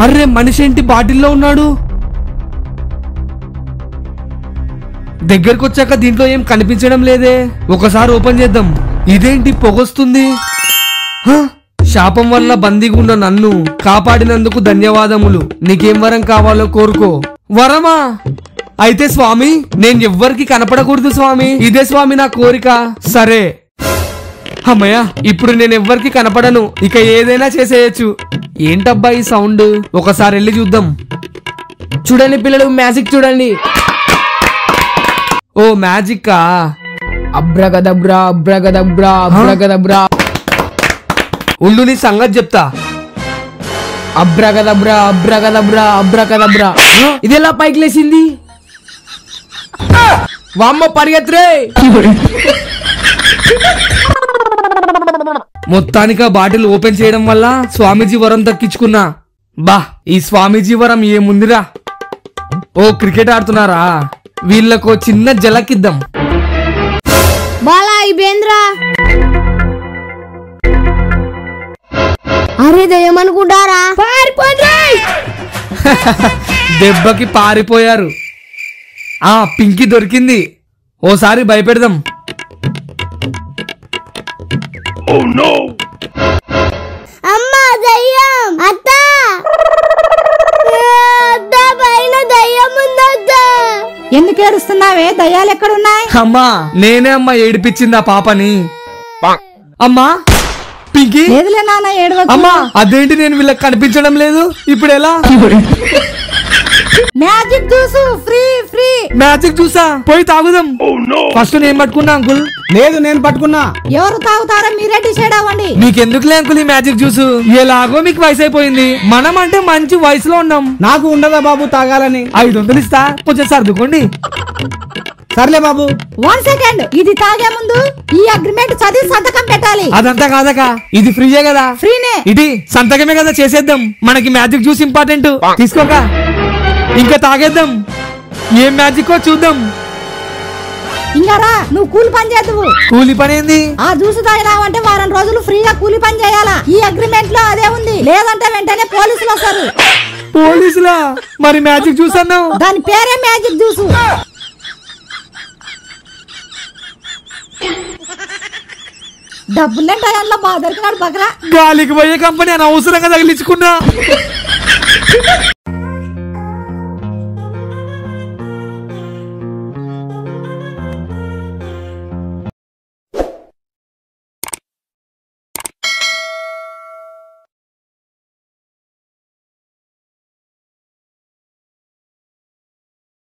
Array మనిషి ఏంటి బాటిల్లో ఉన్నాడు? దగ్గరకు వచ్చాక దీంట్లో ఏం కనిపించడం లేదే. ఒకసారి ఓపెన్ చేద్దాం. ఇదేంటి పొగొస్తుంది? శాపం వల్ల బందీగా ఉన్న నన్ను కాపాడినందుకు ధన్యవాదములు. నీకేం వరం కావాలో కోరుకో. వరమా? అయితే స్వామి నేను ఎవ్వరికి కనపడకూడదు స్వామి. ఇదే స్వామి నా కోరిక. సరే అమ్మయ్య, ఇప్పుడు నేను ఎవ్వరికి కనపడను. ఇక ఏదైనా చేసేయచ్చు. ఏంటబ్బా ఈ సౌండ్? ఒకసారి వెళ్ళి చూద్దాం. చూడండి పిల్లలు, మ్యాజిక్ చూడండి. ఓ మ్యాజిక్కా? అబ్రగదబ్రా అబ్రగదబ్రా అబ్రగదబ్రా. ఉండు నీ సంగతి చెప్తా. అబ్రగదబ్రా అబ్రగదబ్రా అబ్రగదబ్రా. ఇది ఎలా పైకి లేచింది? వామ్మ పరిగెత్తురే. మొత్తానికి ఆ బాటిల్ ఓపెన్ చేయడం వల్ల స్వామీజీ వరం దక్కించుకున్నా. బా, ఈ స్వామీజీ వరం ఏముందిరా. ఓ క్రికెట్ ఆడుతున్నారా? వీళ్ళకు చిన్న జలకిద్దాం. బాలా అయిపోయిందిరా. అరే దయ్యమనుకుంటారా? దెబ్బకి పారిపోయారు. ఆ పింకీ దొరికింది. ఓసారి భయపెడదాం. అమ్మా దయ్యం! అత్త పైన దయ్యం ఉందత్త. ఎందుకు ఏడుస్తున్నావే? దయ్యాలు ఎక్కడున్నాయి? అమ్మా నేనే అమ్మా ఏడిపించింది ఆ పాపని. అమ్మా పింకీ. లేదులే నాన్న, ఏడవకు. అమ్మా అదేంటి నేను వీళ్ళకి కనిపించడం లేదు? ఇప్పుడు ఎలా? Magic juice free free. Magic జ్యూసా? పోయి తాగుదాం. ఫస్ట్ నేను పట్టుకున్నా అంకుల్. లేదు నేను పట్టుకున్నా. ఎవరు తాగుతారో మీరే డిసైడ్ అవ్వండి. మీకెందుకులే అంకుల్ ఈ మ్యాజిక్ జ్యూస్? ఎలాగో మీకు వయసు అయిపోయింది. మనం అంటే మంచి వయసులో ఉన్నాం. నాకు ఉండదా బాబు తాగాలని? 500 ఇస్తా, కొంచెం సర్దుకోండి. సర్లే బాబు. 1 సెకండ్. ఇది తాగే ముందు ఈ అగ్రిమెంట్ చదివి సంతకం పెట్టాలి. అదంతా కాదక, ఇది ఫ్రీయే కదా? ఫ్రీనే. ఇది సంతకమే కదా, చేసేద్దాం. మనకి మ్యాజిక్ జ్యూస్ ఇంపార్టెంట్. తీసుకోక ఇంకా తాగేద్దాం. ఏం మ్యాజిక్ చూద్దాం. ఇంకా రా, నువ్వు కూలి పని చేద్దువు. కూలి పని ఏంది? ఆ జ్యూస్ తాగినావంటే వారం రోజులు ఫ్రీగా కూలి పని చేయాలా. ఈ అగ్రిమెంట్ లో అదే ఉంది. లేదంటే వెంటనే పోలీసులు వస్తారు. పోలీసులా? మరి మ్యాజిక్ జ్యూస్ అన్నావు? దాని పేరే మ్యాజిక్ జ్యూస్. డబ్బులంటే అలా బాగా దొరికినాడు బకరా. గాలికి పోయే కంపెనీ అనవసరంగా తగిలించుకున్నా.